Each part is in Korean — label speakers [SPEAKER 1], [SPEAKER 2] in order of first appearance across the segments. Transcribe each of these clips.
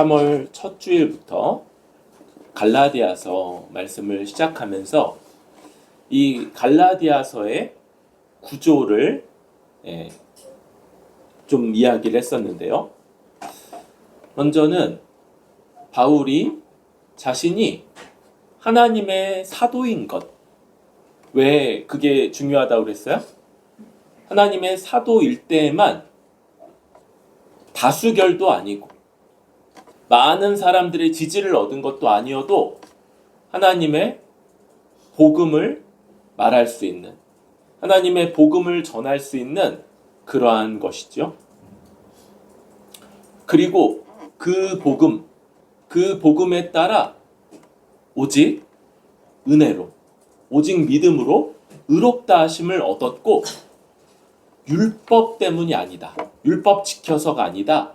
[SPEAKER 1] 3월 첫 주일부터 갈라디아서 말씀을 시작하면서 이 갈라디아서의 구조를 좀 이야기를 했었는데요. 먼저는 바울이 자신이 하나님의 사도인 것, 왜 그게 중요하다고 그랬어요? 하나님의 사도일 때에만 다수결도 아니고 많은 사람들의 지지를 얻은 것도 아니어도 하나님의 복음을 말할 수 있는, 하나님의 복음을 전할 수 있는 그러한 것이죠. 그리고 그 복음에 따라 오직 은혜로, 오직 믿음으로 의롭다 하심을 얻었고, 율법 때문이 아니다. 율법 지켜서가 아니다.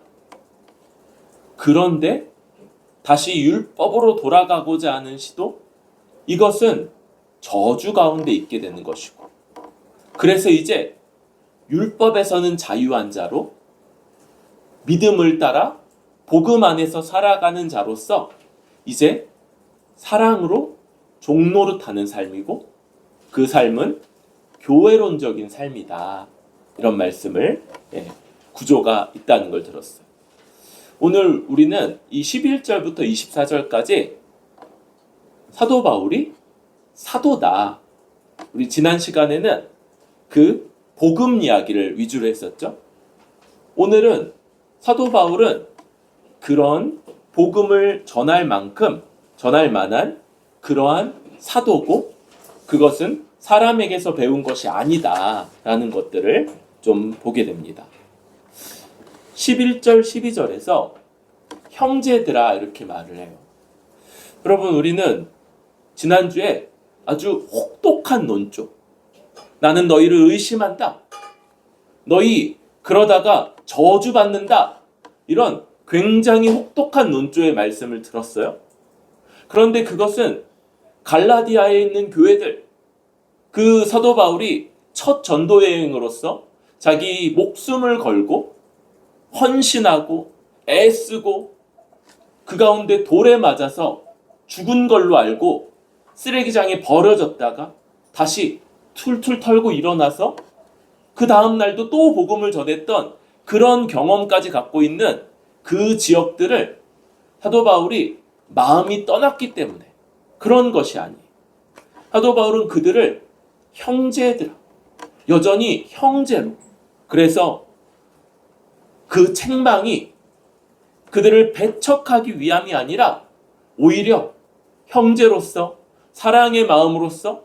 [SPEAKER 1] 그런데 다시 율법으로 돌아가고자 하는 시도, 이것은 저주 가운데 있게 되는 것이고, 그래서 이제 율법에서는 자유한 자로 믿음을 따라 복음 안에서 살아가는 자로서 이제 사랑으로 종노릇하는 삶이고, 그 삶은 교회론적인 삶이다. 이런 말씀을 구조가 있다는 걸 들었어요. 오늘 우리는 이 11절부터 24절까지 사도 바울이 사도다. 우리 지난 시간에는 그 복음 이야기를 위주로 했었죠. 오늘은 사도 바울은 그런 복음을 전할 만한 그러한 사도고, 그것은 사람에게서 배운 것이 아니다라는 것들을 좀 보게 됩니다. 11절, 12절에서 형제들아 이렇게 말을 해요. 여러분, 우리는 지난주에 아주 혹독한 논조, 나는 너희를 의심한다, 너희 그러다가 저주받는다, 이런 굉장히 혹독한 논조의 말씀을 들었어요. 그런데 그것은 갈라디아에 있는 교회들, 그 사도 바울이 첫 전도 여행으로서 자기 목숨을 걸고 헌신하고 애쓰고 그 가운데 돌에 맞아서 죽은 걸로 알고 쓰레기장에 버려졌다가 다시 툴툴 털고 일어나서 그 다음 날도 또 복음을 전했던 그런 경험까지 갖고 있는 그 지역들을 사도 바울이 마음이 떠났기 때문에 그런 것이 아니에요. 사도 바울은 그들을 형제들, 여전히 형제로, 그래서 그 책망이 그들을 배척하기 위함이 아니라 오히려 형제로서 사랑의 마음으로서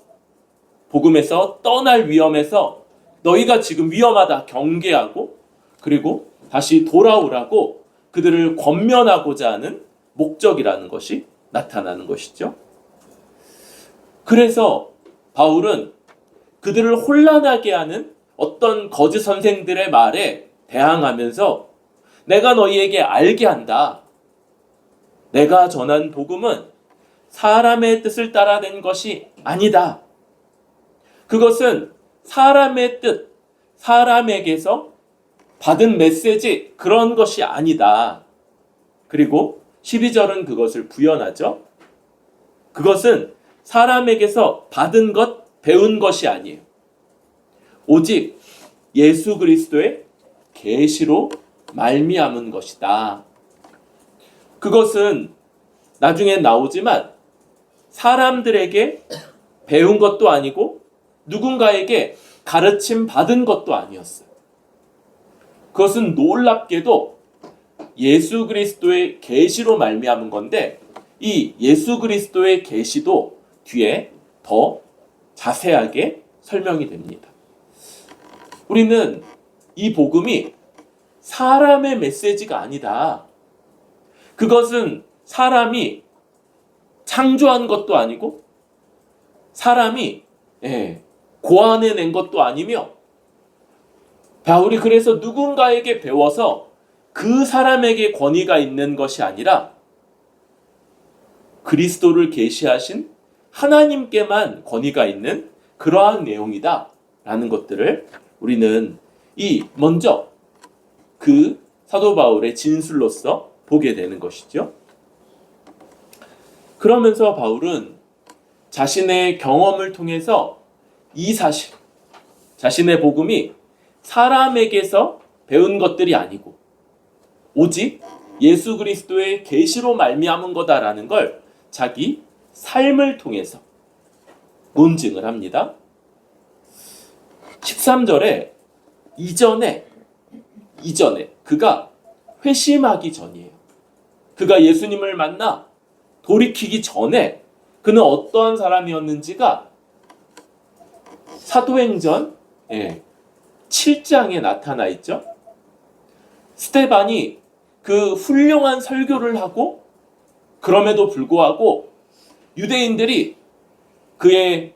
[SPEAKER 1] 복음에서 떠날 위험에서 너희가 지금 위험하다 경계하고, 그리고 다시 돌아오라고 그들을 권면하고자 하는 목적이라는 것이 나타나는 것이죠. 그래서 바울은 그들을 혼란하게 하는 어떤 거짓 선생들의 말에 대항하면서 내가 너희에게 알게 한다. 내가 전한 복음은 사람의 뜻을 따라 낸 것이 아니다. 그것은 사람의 뜻, 사람에게서 받은 메시지, 그런 것이 아니다. 그리고 12절은 그것을 부연하죠. 그것은 사람에게서 받은 것, 배운 것이 아니에요. 오직 예수 그리스도의 계시로 말미암은 것이다. 그것은 나중에 나오지만 사람들에게 배운 것도 아니고 누군가에게 가르침 받은 것도 아니었어요. 그것은 놀랍게도 예수 그리스도의 계시로 말미암은 건데, 이 예수 그리스도의 계시도 뒤에 더 자세하게 설명이 됩니다. 우리는 이 복음이 사람의 메시지가 아니다. 그것은 사람이 창조한 것도 아니고 사람이 고안해낸 것도 아니며, 바울이 그래서 누군가에게 배워서 그 사람에게 권위가 있는 것이 아니라 그리스도를 계시하신 하나님께만 권위가 있는 그러한 내용이다 라는 것들을 우리는 먼저 그 사도 바울의 진술로서 보게 되는 것이죠. 그러면서 바울은 자신의 경험을 통해서 이 사실, 자신의 복음이 사람에게서 배운 것들이 아니고 오직 예수 그리스도의 계시로 말미암은 거다라는 걸 자기 삶을 통해서 논증을 합니다. 13절에 이전에 그가 회심하기 전이에요. 그가 예수님을 만나 돌이키기 전에 그는 어떠한 사람이었는지가 사도행전 7장에 나타나 있죠. 스데반이 그 훌륭한 설교를 하고 그럼에도 불구하고 유대인들이 그의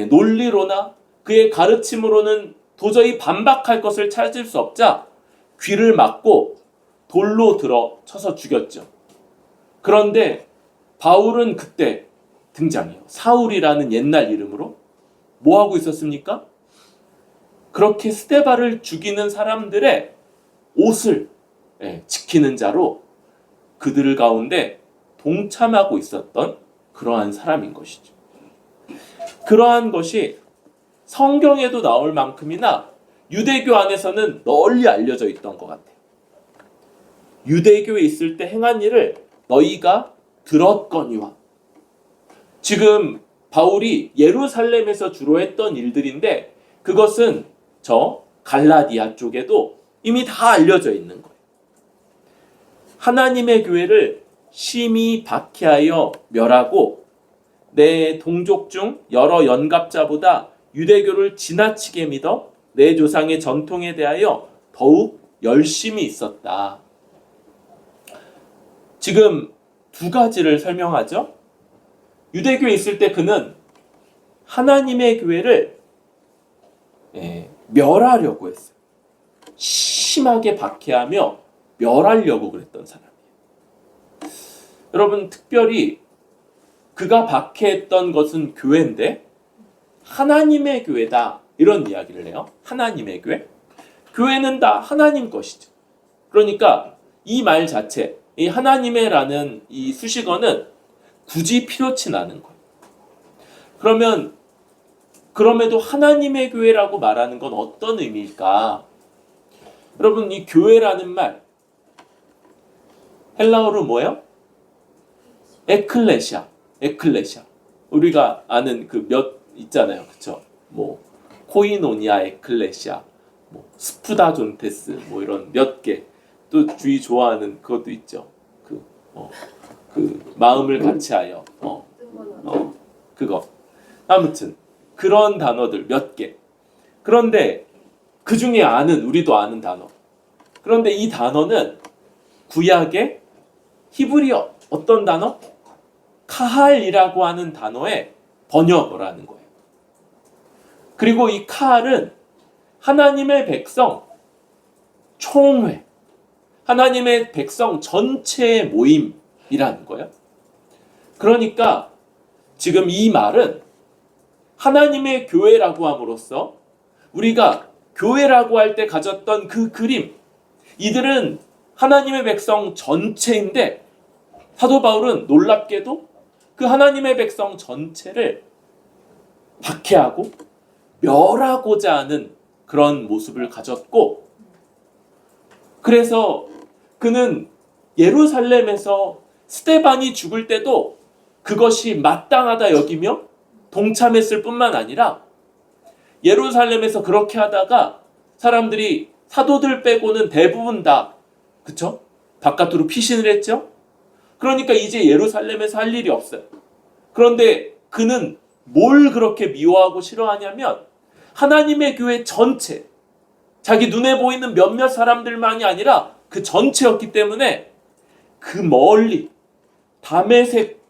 [SPEAKER 1] 논리로나 그의 가르침으로는 도저히 반박할 것을 찾을 수 없자 귀를 막고 돌로 들어 쳐서 죽였죠. 그런데 바울은 그때 등장해요. 사울이라는 옛날 이름으로. 뭐 하고 있었습니까? 그렇게 스데반을 죽이는 사람들의 옷을 지키는 자로 그들 가운데 동참하고 있었던 그러한 사람인 것이죠. 그러한 것이 성경에도 나올 만큼이나 유대교 안에서는 널리 알려져 있던 것 같아요. 유대교에 있을 때 행한 일을 너희가 들었거니와. 지금 바울이 예루살렘에서 주로 했던 일들인데 그것은 저 갈라디아 쪽에도 이미 다 알려져 있는 거예요. 하나님의 교회를 심히 박해하여 멸하고 내 동족 중 여러 연갑자보다 유대교를 지나치게 믿어 내 조상의 전통에 대하여 더욱 열심히 있었다. 지금 두 가지를 설명하죠. 유대교에 있을 때 그는 하나님의 교회를 멸하려고 했어요. 심하게 박해하며 멸하려고 그랬던 사람이에요. 여러분, 특별히 그가 박해했던 것은 교회인데 하나님의 교회다 이런 이야기를 해요. 하나님의 교회. 교회는 다 하나님 것이죠. 그러니까 이 말 자체, 이 하나님의라는 이 수식어는 굳이 필요치 않은 거예요. 그러면 그럼에도 하나님의 교회라고 말하는 건 어떤 의미일까? 여러분, 이 교회라는 말 헬라어로 뭐예요? 에클레시아. 우리가 아는 그 몇 있잖아요. 그쵸? 뭐 코이노니아 에클레시아, 뭐 스푸다존테스, 뭐 이런 몇 개. 또 주의 좋아하는 그것도 있죠. 그 마음을 같이하여 그거. 아무튼 그런 단어들 몇 개. 그런데 그 중에 우리도 아는 단어. 그런데 이 단어는 구약의 히브리어 어떤 단어? 카할이라고 하는 단어의 번역을 하는 거예요. 그리고 이 카할은 하나님의 백성 총회, 하나님의 백성 전체의 모임이라는 거예요. 그러니까 지금 이 말은 하나님의 교회라고 함으로써 우리가 교회라고 할 때 가졌던 그 그림, 이들은 하나님의 백성 전체인데 사도 바울은 놀랍게도 그 하나님의 백성 전체를 박해하고 멸하고자 하는 그런 모습을 가졌고, 그래서 그는 예루살렘에서 스데반이 죽을 때도 그것이 마땅하다 여기며 동참했을 뿐만 아니라 예루살렘에서 그렇게 하다가 사람들이 사도들 빼고는 대부분 다 그쵸? 바깥으로 피신을 했죠? 그러니까 이제 예루살렘에서 할 일이 없어요. 그런데 그는 뭘 그렇게 미워하고 싫어하냐면 하나님의 교회 전체, 자기 눈에 보이는 몇몇 사람들만이 아니라 그 전체였기 때문에 그 멀리 다메섹,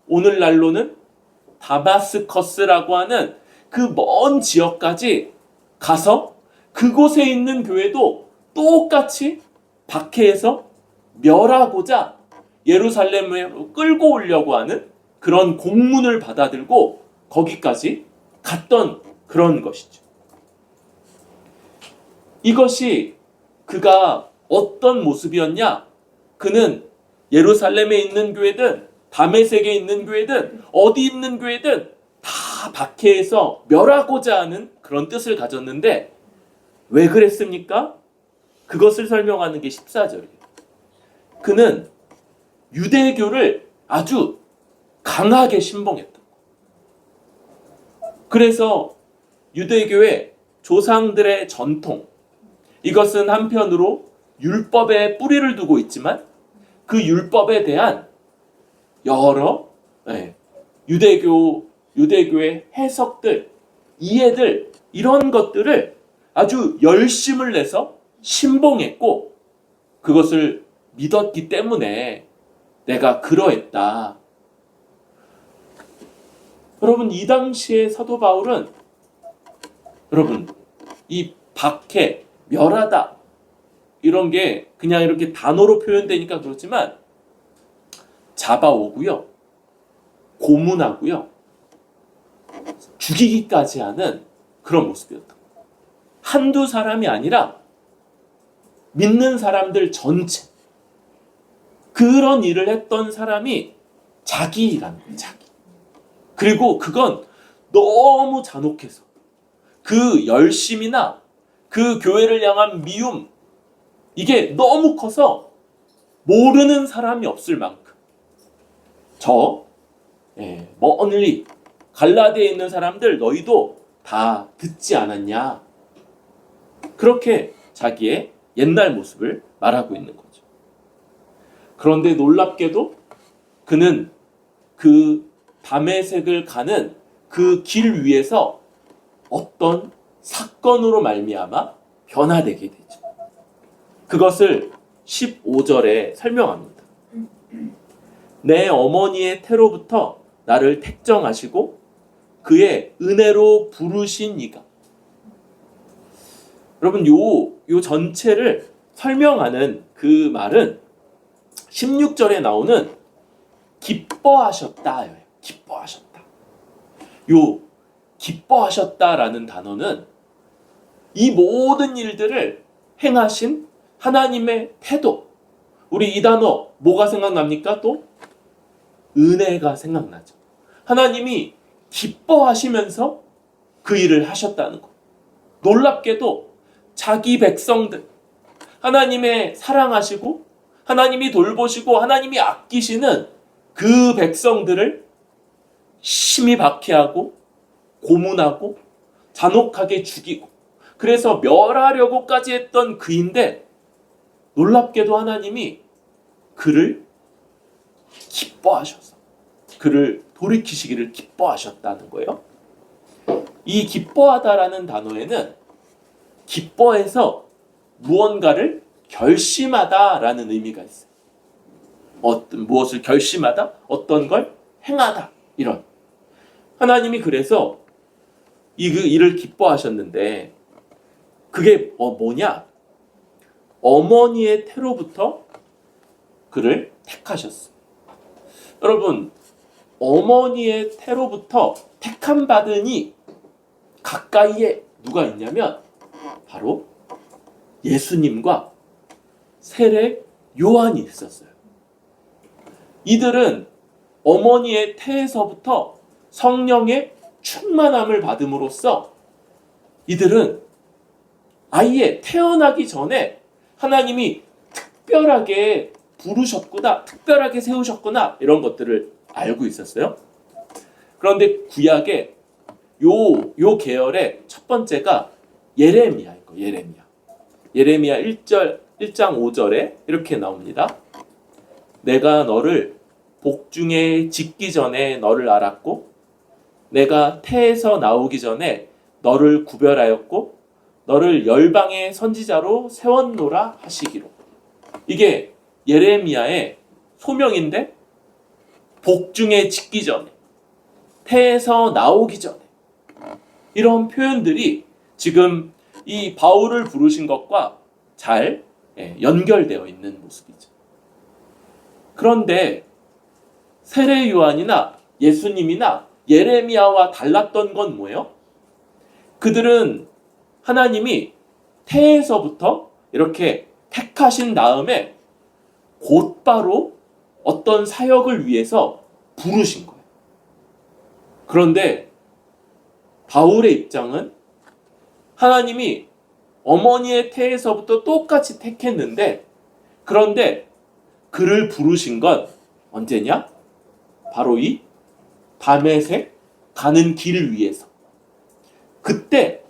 [SPEAKER 1] 오늘날로는 다마스커스라고 하는 그 먼 지역까지 가서 그곳에 있는 교회도 똑같이 박해해서 멸하고자 예루살렘으로 끌고 오려고 하는 그런 공문을 받아들고 거기까지 갔던 그런 것이죠. 이것이 그가 어떤 모습이었냐? 그는 예루살렘에 있는 교회든 다메섹에 있는 교회든 어디 있는 교회든 다 박해해서 멸하고자 하는 그런 뜻을 가졌는데 왜 그랬습니까? 그것을 설명하는 게 14절이에요. 그는 유대교를 아주 강하게 신봉했다. 그래서 유대교의 조상들의 전통, 이것은 한편으로 율법에 뿌리를 두고 있지만 그 율법에 대한 여러 유대교의 해석들, 이해들, 이런 것들을 아주 열심을 내서 신봉했고 그것을 믿었기 때문에 내가 그러했다. 여러분, 이 당시에 사도 바울은 여러분, 이 박해, 멸하다 이런 게 그냥 이렇게 단어로 표현되니까 그렇지만 잡아오고요, 고문하고요, 죽이기까지 하는 그런 모습이었던 거예요. 한두 사람이 아니라 믿는 사람들 전체, 그런 일을 했던 사람이 자기라는 거예요. 자기. 그리고 그건 너무 잔혹해서 그 열심이나 그 교회를 향한 미움, 이게 너무 커서 모르는 사람이 없을 만큼 멀리 갈라디아에 있는 사람들 너희도 다 듣지 않았냐, 그렇게 자기의 옛날 모습을 말하고 있는 거죠. 그런데 놀랍게도 그는 그 다메섹을 가는 그 길 위에서 어떤 사건으로 말미암아 변화되게 되죠. 그것을 15절에 설명합니다. 내 어머니의 태로부터 나를 택정하시고 그의 은혜로 부르신 이가. 여러분, 요 전체를 설명하는 그 말은 16절에 나오는 기뻐하셨다예요. 기뻐하셨다. 요 기뻐하셨다라는 단어는 이 모든 일들을 행하신 하나님의 태도. 우리 이 단어 뭐가 생각납니까? 또 은혜가 생각나죠. 하나님이 기뻐하시면서 그 일을 하셨다는 것. 놀랍게도 자기 백성들, 하나님의 사랑하시고 하나님이 돌보시고 하나님이 아끼시는 그 백성들을 심히 박해하고 고문하고 잔혹하게 죽이고 그래서 멸하려고까지 했던 그인데 놀랍게도 하나님이 그를 기뻐하셔서 그를 돌이키시기를 기뻐하셨다는 거예요. 이 기뻐하다라는 단어에는 기뻐해서 무언가를 결심하다라는 의미가 있어요. 무엇을 결심하다? 어떤 걸 행하다. 이런. 하나님이 그래서 이 일을 기뻐하셨는데 그게 뭐냐? 어머니의 태로부터 그를 택하셨어요. 여러분, 어머니의 태로부터 택함 받으니 가까이에 누가 있냐면 바로 예수님과 세례 요한이 있었어요. 이들은 어머니의 태에서부터 성령의 충만함을 받음으로써 이들은 아예 태어나기 전에 하나님이 특별하게 부르셨구나, 특별하게 세우셨구나, 이런 것들을 알고 있었어요. 그런데 구약의 요 계열의 첫 번째가 예레미야인 거예요. 예레미야 1장 5절에 이렇게 나옵니다. 내가 너를 복중에 짓기 전에 너를 알았고 내가 태에서 나오기 전에 너를 구별하였고 너를 열방의 선지자로 세웠노라 하시기로. 이게 예레미야의 소명인데 복중에 짓기 전에, 태에서 나오기 전에, 이런 표현들이 지금 이 바울을 부르신 것과 잘 연결되어 있는 모습이죠. 그런데 세례 요한이나 예수님이나 예레미야와 달랐던 건 뭐예요? 그들은 하나님이 태에서부터 이렇게 택하신 다음에 곧바로 어떤 사역을 위해서 부르신 거예요. 그런데 바울의 입장은 하나님이 어머니의 태에서부터 똑같이 택했는데, 그런데 그를 부르신 건 언제냐? 바로 이 다메섹 가는 길을 위해서. 그때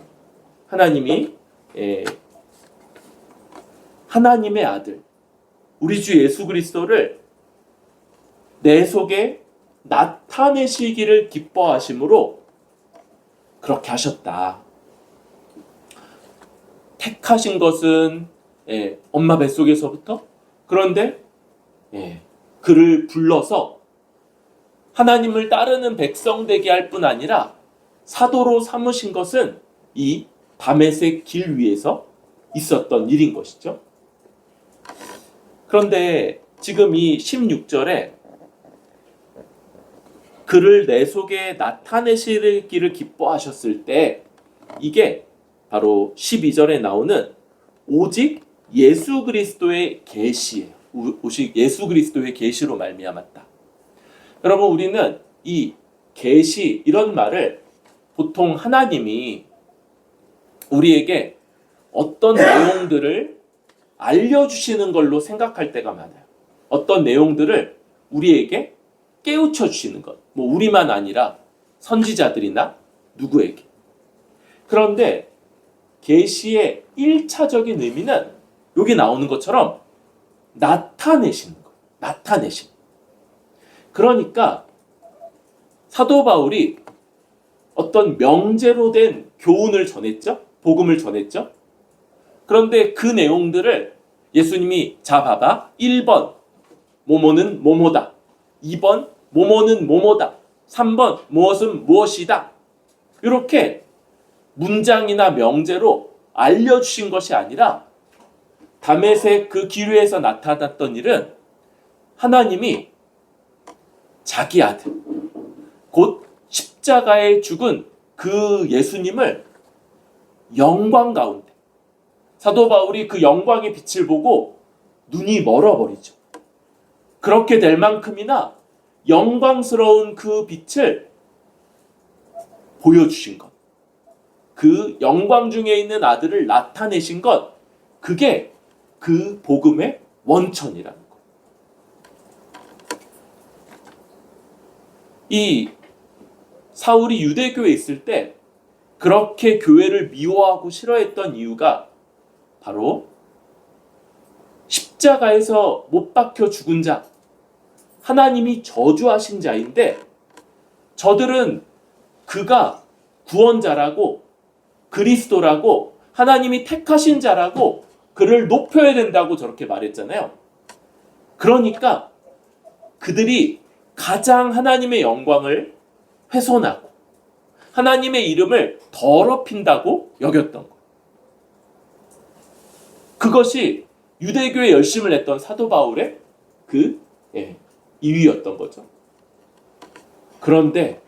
[SPEAKER 1] 하나님이 하나님의 아들 우리 주 예수 그리스도를 내 속에 나타내시기를 기뻐하심으로 그렇게 하셨다. 택하신 것은 엄마 뱃속에서부터, 그런데 그를 불러서 하나님을 따르는 백성 되게 할 뿐 아니라 사도로 삼으신 것은 이 다메섹 길 위에서 있었던 일인 것이죠. 그런데 지금 이 16절에 그를 내 속에 나타내시기를 기뻐하셨을 때, 이게 바로 12절에 나오는 오직 예수 그리스도의 계시예요. 오직 예수 그리스도의 계시로 말미암았다. 여러분, 우리는 이 계시, 이런 말을 보통 하나님이 우리에게 어떤 내용들을 알려주시는 걸로 생각할 때가 많아요. 어떤 내용들을 우리에게 깨우쳐 주시는 것. 뭐 우리만 아니라 선지자들이나 누구에게. 그런데 계시의 1차적인 의미는 여기 나오는 것처럼 나타내시는 것. 나타내시는 것. 그러니까 사도 바울이 어떤 명제로 된 교훈을 전했죠. 복음을 전했죠. 그런데 그 내용들을 예수님이 자 봐봐. 1번 뭐뭐는 뭐뭐다. 2번 뭐뭐는 뭐뭐다. 3번 무엇은 무엇이다. 이렇게 문장이나 명제로 알려주신 것이 아니라 다메섹 그 길 위에서 나타났던 일은 하나님이 자기 아들, 곧 십자가에 죽은 그 예수님을 영광 가운데, 사도 바울이 그 영광의 빛을 보고 눈이 멀어버리죠. 그렇게 될 만큼이나 영광스러운 그 빛을 보여주신 것, 그 영광 중에 있는 아들을 나타내신 것, 그게 그 복음의 원천이라는 것. 이 사울이 유대교에 있을 때 그렇게 교회를 미워하고 싫어했던 이유가 바로 십자가에서 못 박혀 죽은 자, 하나님이 저주하신 자인데, 저들은 그가 구원자라고, 그리스도라고, 하나님이 택하신 자라고 그를 높여야 된다고 저렇게 말했잖아요. 그러니까 그들이 가장 하나님의 영광을 훼손하고 하나님의 이름을 더럽힌다고 여겼던 것. 그것이 유대교에 열심을 했던 사도 바울의 그 이유였던 거죠. 그런데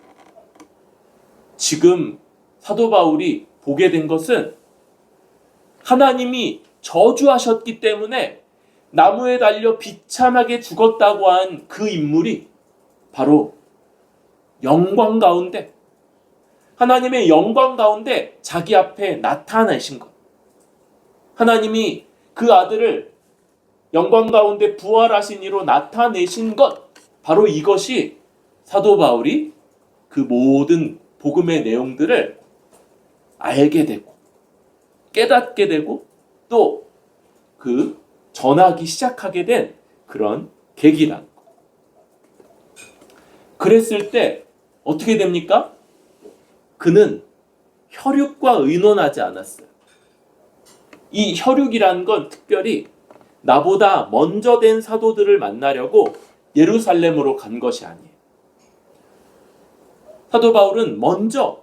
[SPEAKER 1] 지금 사도 바울이 보게 된 것은 하나님이 저주하셨기 때문에 나무에 달려 비참하게 죽었다고 한 그 인물이 바로 영광 가운데, 하나님의 영광 가운데 자기 앞에 나타나신 것. 하나님이 그 아들을 영광 가운데 부활하신 이로 나타내신 것, 바로 이것이 사도 바울이 그 모든 복음의 내용들을 알게 되고 깨닫게 되고 또 그 전하기 시작하게 된 그런 계기라는 것. 그랬을 때 어떻게 됩니까? 그는 혈육과 의논하지 않았어요. 이 혈육이라는 건 특별히 나보다 먼저 된 사도들을 만나려고 예루살렘으로 간 것이 아니에요. 사도 바울은 먼저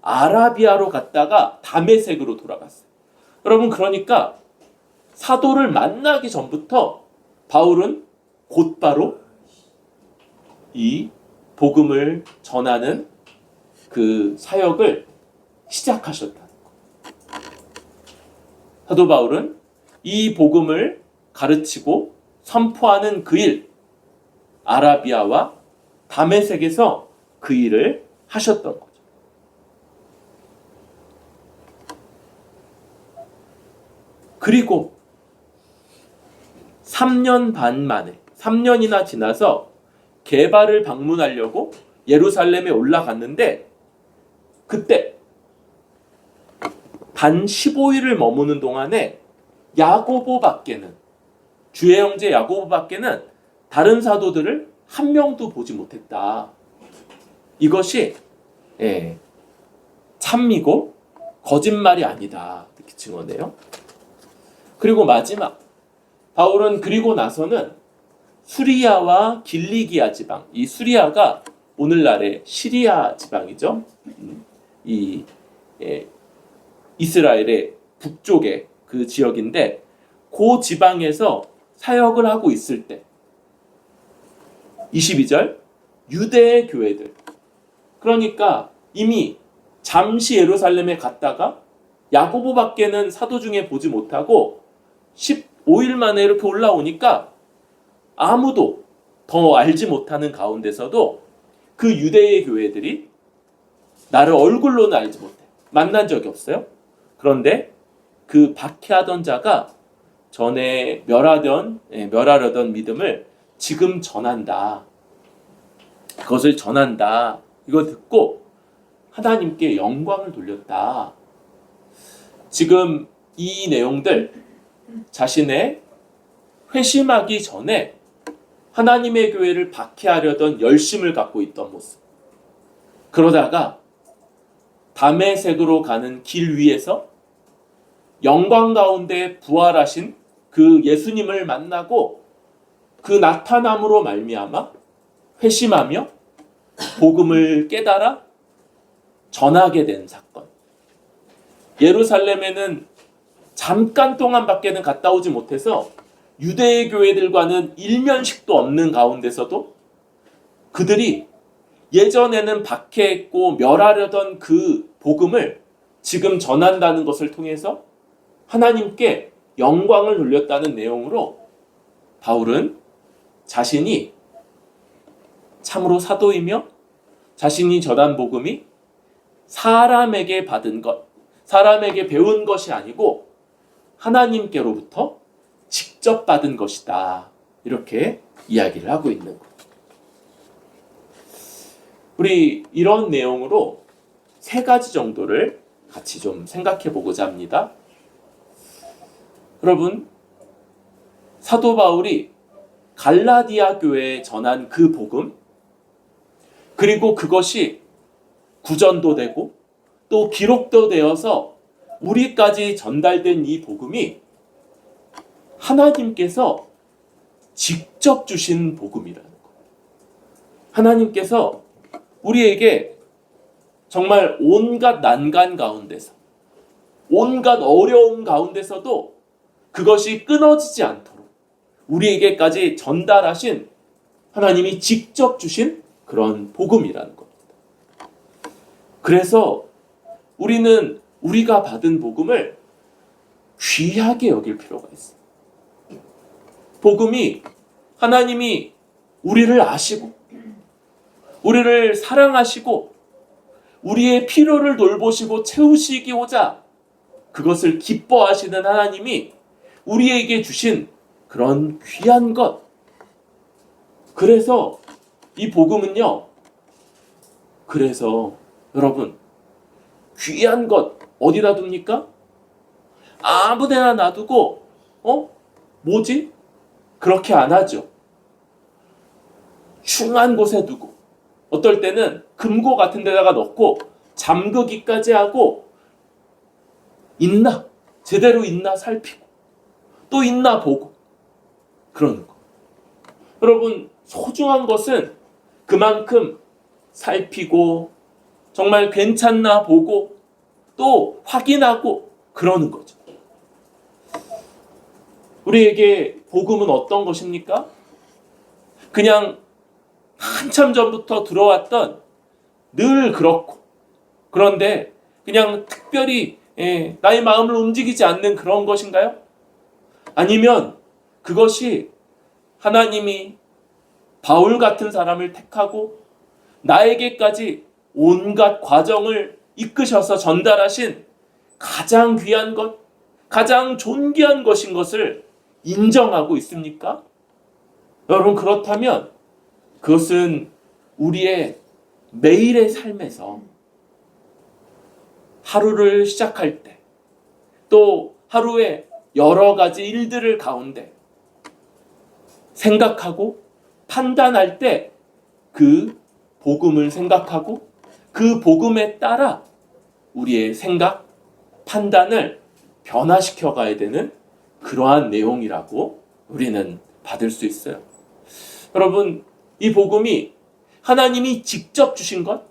[SPEAKER 1] 아라비아로 갔다가 다메섹으로 돌아갔어요. 여러분, 그러니까 사도를 만나기 전부터 바울은 곧바로 이 복음을 전하는 그 사역을 시작하셨다는 것. 사도 바울은 이 복음을 가르치고 선포하는 그 일, 아라비아와 다메섹에서 그 일을 하셨던 거죠. 그리고 3년 반 만에 3년이나 지나서 게바를 방문하려고 예루살렘에 올라갔는데 그때 단 15일을 머무는 동안에 야고보밖에는 주의 형제 야고보밖에는 다른 사도들을 한 명도 보지 못했다. 이것이 참이고 거짓말이 아니다. 이렇게 증언해요. 그리고 마지막 바울은 그리고 나서는 수리아와 길리기아 지방, 이 수리아가 오늘날의 시리아 지방이죠. 이 이스라엘의 북쪽의 그 지역인데 그 지방에서 사역을 하고 있을 때 22절 유대의 교회들, 그러니까 이미 잠시 예루살렘에 갔다가 야고보밖에는 사도 중에 보지 못하고 15일 만에 이렇게 올라오니까 아무도 더 알지 못하는 가운데서도 그 유대의 교회들이 나를 얼굴로는 알지 못해. 만난 적이 없어요. 그런데 그 박해하던 자가 전에 멸하려던 믿음을 지금 전한다. 그것을 전한다. 이거 듣고 하나님께 영광을 돌렸다. 지금 이 내용들 자신의 회심하기 전에 하나님의 교회를 박해하려던 열심을 갖고 있던 모습. 그러다가 다메섹으로 가는 길 위에서 영광 가운데 부활하신 그 예수님을 만나고 그 나타남으로 말미암아 회심하며 복음을 깨달아 전하게 된 사건. 예루살렘에는 잠깐 동안밖에는 갔다 오지 못해서 유대의 교회들과는 일면식도 없는 가운데서도 그들이 예전에는 박해했고 멸하려던 그 복음을 지금 전한다는 것을 통해서 하나님께 영광을 돌렸다는 내용으로 바울은 자신이 참으로 사도이며 자신이 전한 복음이 사람에게 받은 것, 사람에게 배운 것이 아니고 하나님께로부터 직접 받은 것이다. 이렇게 이야기를 하고 있는 것. 우리 이런 내용으로 3가지 정도를 같이 좀 생각해 보고자 합니다. 여러분, 사도 바울이 갈라디아 교회에 전한 그 복음, 그리고 그것이 구전도 되고 또 기록도 되어서 우리까지 전달된 이 복음이 하나님께서 직접 주신 복음이라는 것. 하나님께서 우리에게 정말 온갖 난간 가운데서, 온갖 어려움 가운데서도 그것이 끊어지지 않도록 우리에게까지 전달하신 하나님이 직접 주신 그런 복음이라는 겁니다. 그래서 우리는 우리가 받은 복음을 귀하게 여길 필요가 있어요. 복음이 하나님이 우리를 아시고 우리를 사랑하시고 우리의 필요를 돌보시고 채우시기오자 그것을 기뻐하시는 하나님이 우리에게 주신 그런 귀한 것. 그래서 이 복음은요, 그래서 여러분, 귀한 것 어디다 둡니까? 아무데나 놔두고 뭐지? 그렇게 안 하죠. 흉한 곳에 두고 어떨 때는 금고 같은 데다가 넣고 잠그기까지 하고 있나? 제대로 있나 살피고 또 있나 보고 그러는 거. 여러분, 소중한 것은 그만큼 살피고 정말 괜찮나 보고 또 확인하고 그러는 거죠. 우리에게 복음은 어떤 것입니까? 그냥 한참 전부터 들어왔던 늘 그렇고 그런데 그냥 특별히 나의 마음을 움직이지 않는 그런 것인가요? 아니면 그것이 하나님이 바울 같은 사람을 택하고 나에게까지 온갖 과정을 이끄셔서 전달하신 가장 귀한 것, 가장 존귀한 것인 것을 인정하고 있습니까? 여러분, 그렇다면 그것은 우리의 매일의 삶에서 하루를 시작할 때, 또 하루의 여러 가지 일들을 가운데 생각하고 판단할 때 그 복음을 생각하고 그 복음에 따라 우리의 생각, 판단을 변화시켜 가야 되는 그러한 내용이라고 우리는 받을 수 있어요. 여러분, 이 복음이 하나님이 직접 주신 것,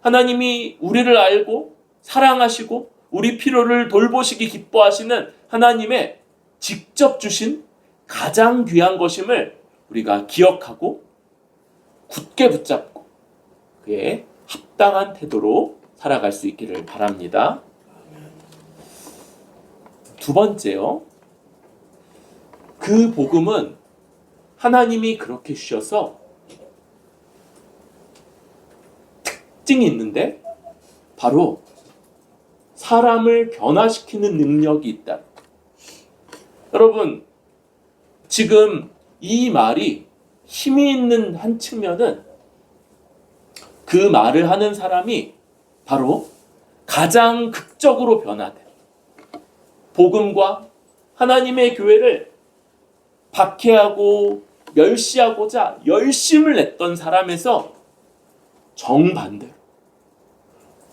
[SPEAKER 1] 하나님이 우리를 알고 사랑하시고 우리 필요를 돌보시기 기뻐하시는 하나님의 직접 주신 가장 귀한 것임을 우리가 기억하고 굳게 붙잡고 그에 합당한 태도로 살아갈 수 있기를 바랍니다. 두 번째요. 그 복음은 하나님이 그렇게 주셔서 특징이 있는데 바로 사람을 변화시키는 능력이 있다. 여러분, 지금 이 말이 힘이 있는 한 측면은 그 말을 하는 사람이 바로 가장 극적으로 변화된 복음과 하나님의 교회를 박해하고 멸시하고자 열심을 냈던 사람에서 정반대로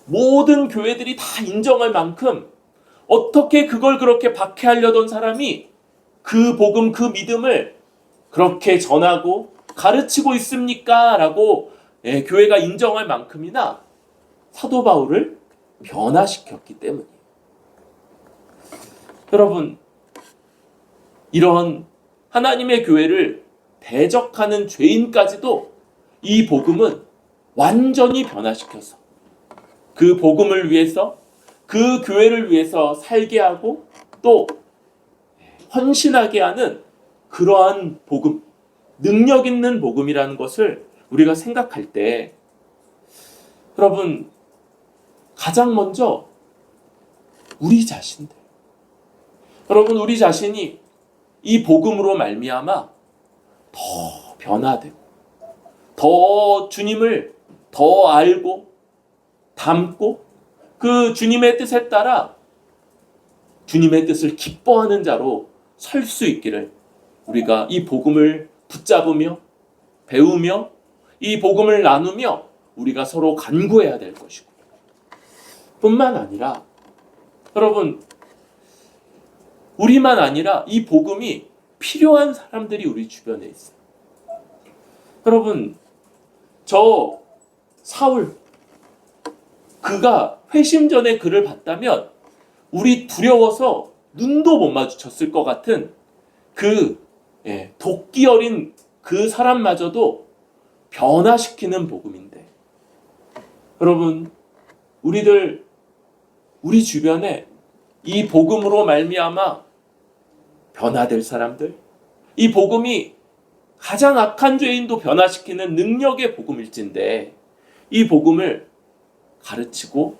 [SPEAKER 1] 모든 교회들이 다 인정할 만큼 어떻게 그걸 그렇게 박해하려던 사람이 그 복음, 그 믿음을 그렇게 전하고 가르치고 있습니까? 라고 교회가 인정할 만큼이나 사도 바울을 변화시켰기 때문이에요. 여러분, 이런 하나님의 교회를 대적하는 죄인까지도 이 복음은 완전히 변화시켜서 그 복음을 위해서, 그 교회를 위해서 살게 하고 또 헌신하게 하는 그러한 복음, 능력 있는 복음이라는 것을 우리가 생각할 때 여러분, 가장 먼저 우리 자신들, 여러분, 우리 자신이 이 복음으로 말미암아 더 변화되고 더 주님을 더 알고 담고 그 주님의 뜻에 따라 주님의 뜻을 기뻐하는 자로 설 수 있기를 우리가 이 복음을 붙잡으며 배우며 이 복음을 나누며 우리가 서로 간구해야 될 것이고, 뿐만 아니라 여러분, 우리만 아니라 이 복음이 필요한 사람들이 우리 주변에 있어요. 여러분, 저 사울, 그가 회심전에 그를 봤다면 우리 두려워서 눈도 못 마주쳤을 것 같은 그 도끼 어린 그 사람마저도 변화시키는 복음인데, 여러분, 우리 주변에 이 복음으로 말미암아 변화될 사람들, 이 복음이 가장 악한 죄인도 변화시키는 능력의 복음일진데 이 복음을 가르치고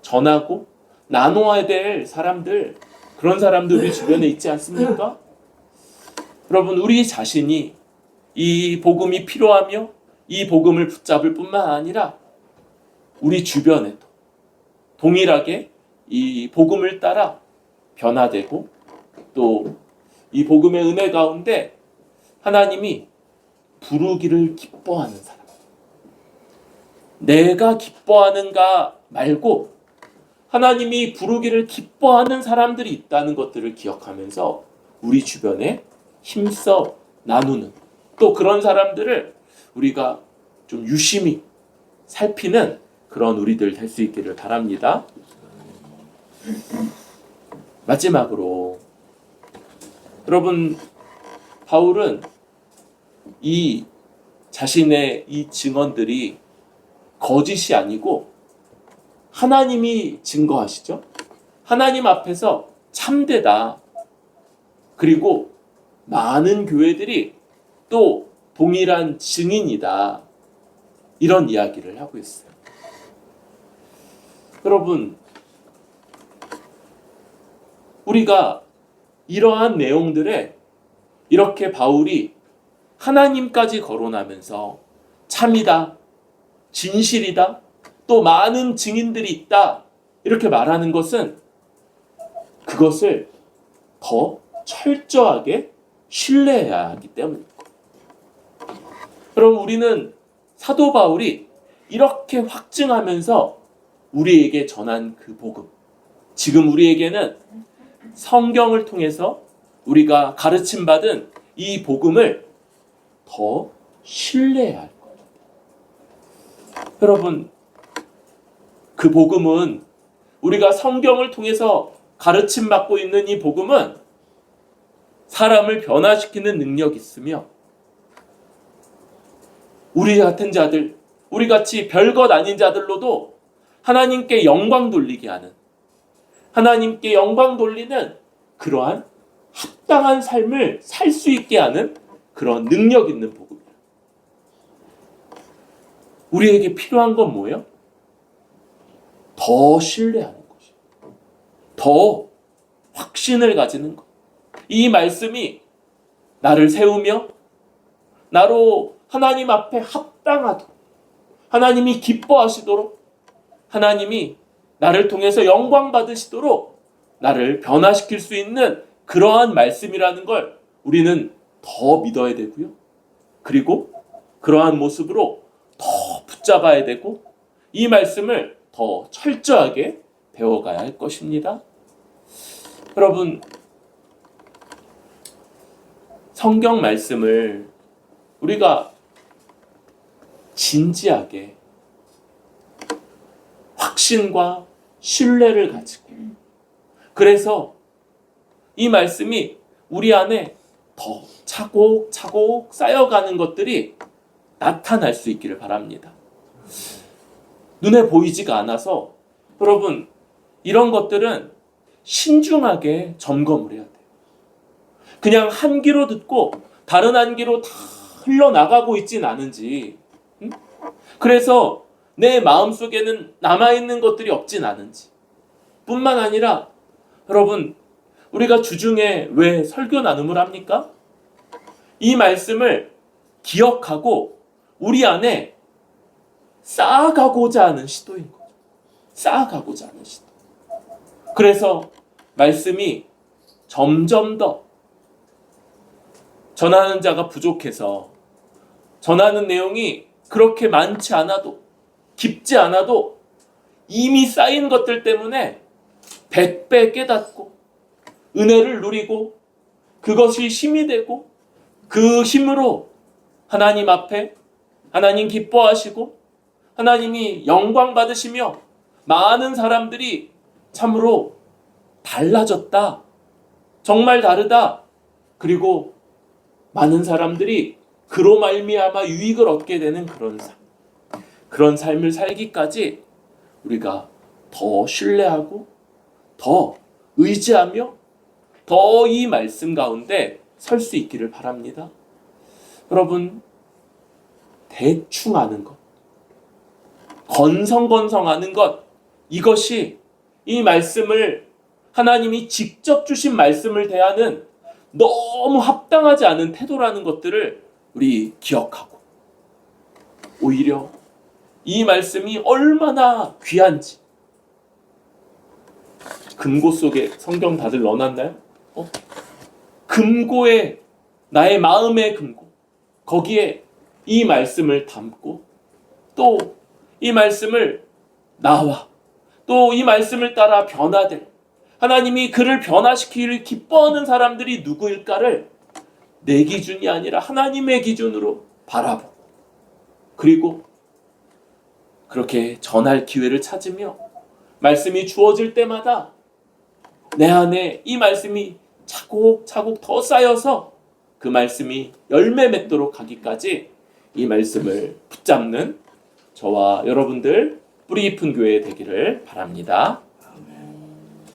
[SPEAKER 1] 전하고 나누어야 될 사람들, 그런 사람들 우리 주변에 있지 않습니까? 여러분, 우리 자신이 이 복음이 필요하며 이 복음을 붙잡을 뿐만 아니라 우리 주변에도 동일하게 이 복음을 따라 변화되고 또 이 복음의 은혜 가운데 하나님이 부르기를 기뻐하는 사람, 내가 기뻐하는가 말고 하나님이 부르기를 기뻐하는 사람들이 있다는 것들을 기억하면서 우리 주변에 힘써 나누는, 또 그런 사람들을 우리가 좀 유심히 살피는 그런 우리들 될 수 있기를 바랍니다. 마지막으로 여러분, 바울은 이 자신의 이 증언들이 거짓이 아니고 하나님이 증거하시죠. 하나님 앞에서 참되다. 그리고 많은 교회들이 또 동일한 증인이다. 이런 이야기를 하고 있어요. 여러분, 우리가 이러한 내용들에 이렇게 바울이 하나님까지 거론하면서 참이다, 진실이다, 또 많은 증인들이 있다 이렇게 말하는 것은 그것을 더 철저하게 신뢰해야 하기 때문입니다. 여러분, 우리는 사도 바울이 이렇게 확증하면서 우리에게 전한 그 복음, 지금 우리에게는 성경을 통해서 우리가 가르침받은 이 복음을 더 신뢰해야 할 거예요. 여러분, 그 복음은, 우리가 성경을 통해서 가르침받고 있는 이 복음은 사람을 변화시키는 능력이 있으며 우리 같은 자들, 우리 같이 별것 아닌 자들로도 하나님께 영광 돌리게 하는, 하나님께 영광 돌리는 그러한 합당한 삶을 살 수 있게 하는 그런 능력 있는 복음이에요. 우리에게 필요한 건 뭐예요? 더 신뢰하는 것이에요. 더 확신을 가지는 것. 이 말씀이 나를 세우며 나로 하나님 앞에 합당하도록, 하나님이 기뻐하시도록, 하나님이 나를 통해서 영광 받으시도록 나를 변화시킬 수 있는 그러한 말씀이라는 걸 우리는 더 믿어야 되고요. 그리고 그러한 모습으로 더 붙잡아야 되고 이 말씀을 더 철저하게 배워가야 할 것입니다. 여러분, 성경 말씀을 우리가 진지하게 확신과 신뢰를 가지고, 그래서 이 말씀이 우리 안에 더 차곡차곡 쌓여가는 것들이 나타날 수 있기를 바랍니다. 눈에 보이지가 않아서 여러분, 이런 것들은 신중하게 점검을 해야 돼요. 그냥 한 귀로 듣고 다른 한 귀로 다 흘러나가고 있진 않은지, 그래서 내 마음속에는 남아있는 것들이 없진 않은지, 뿐만 아니라 여러분, 우리가 주중에 왜 설교 나눔을 합니까? 이 말씀을 기억하고 우리 안에 쌓아가고자 하는 시도인 거죠. 쌓아가고자 하는 시도. 그래서 말씀이 점점 더 전하는 자가 부족해서 전하는 내용이 그렇게 많지 않아도, 깊지 않아도 이미 쌓인 것들 때문에 100배 깨닫고 은혜를 누리고 그것이 힘이 되고 그 힘으로 하나님 앞에 하나님 기뻐하시고 하나님이 영광 받으시며 많은 사람들이 참으로 달라졌다, 정말 다르다, 그리고 많은 사람들이 그로 말미암아 유익을 얻게 되는 그런 삶을 살기까지 우리가 더 신뢰하고 더 의지하며 더 이 말씀 가운데 설 수 있기를 바랍니다. 여러분, 대충 아는 것, 건성건성하는 것, 이것이 이 말씀을, 하나님이 직접 주신 말씀을 대하는 너무 합당하지 않은 태도라는 것들을 우리 기억하고, 오히려 이 말씀이 얼마나 귀한지, 금고 속에 성경 다들 넣어놨나요? 금고에, 나의 마음의 금고, 거기에 이 말씀을 담고 또 이 말씀을 나와 또 이 말씀을 따라 변화될, 하나님이 그를 변화시키기를 기뻐하는 사람들이 누구일까를 내 기준이 아니라 하나님의 기준으로 바라보고, 그리고 그렇게 전할 기회를 찾으며 말씀이 주어질 때마다 내 안에 이 말씀이 차곡차곡 더 쌓여서 그 말씀이 열매 맺도록 하기까지 이 말씀을 붙잡는 저와 여러분들 뿌리 깊은 교회 되기를 바랍니다.